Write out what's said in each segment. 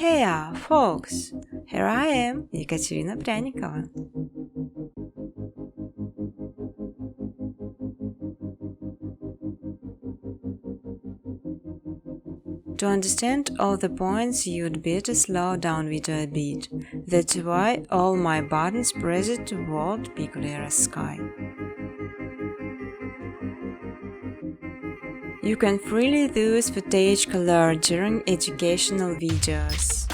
Hey folks! Here I am, Екатерина Пряникова. To understand all the points, you'd better slow down video a bit. That's why all my buttons pressed toward big clear sky. You can freely use footage color during educational videos.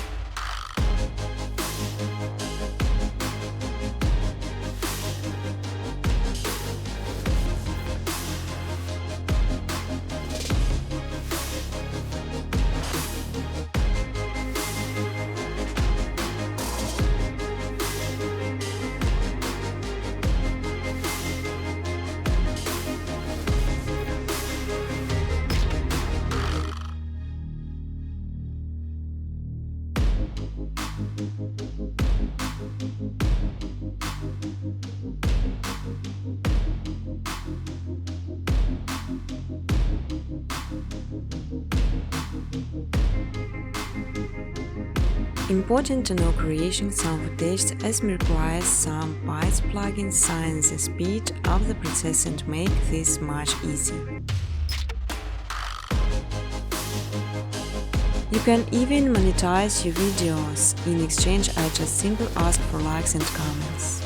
Important to know creating some footage as requires some bytes plugins sign the speed of the process and make this much easier. You can even monetize your videos. In exchange, I just simply ask for likes and comments.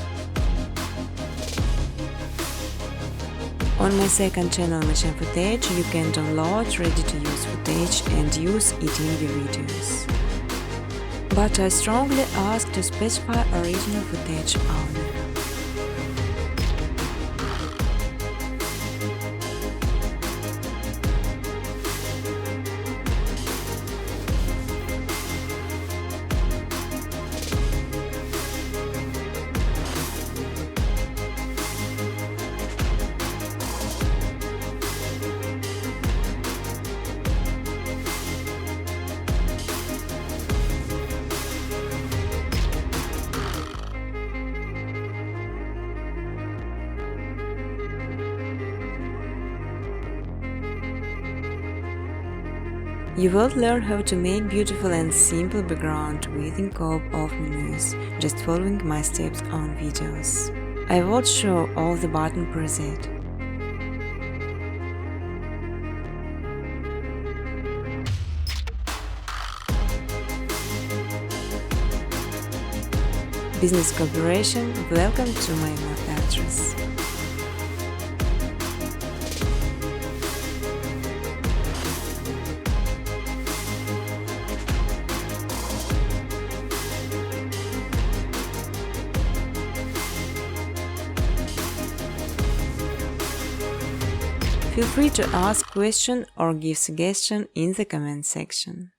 On my second channel, Miss Hentai Footage, you can download ready-to-use footage and use it in your videos. But I strongly ask to specify original footage only. You will learn how to make beautiful and simple background within scope of menus, just following my steps on videos. I will show all the button preset. Business cooperation, welcome to my email address. Feel free to ask questions or give suggestions in the comment section.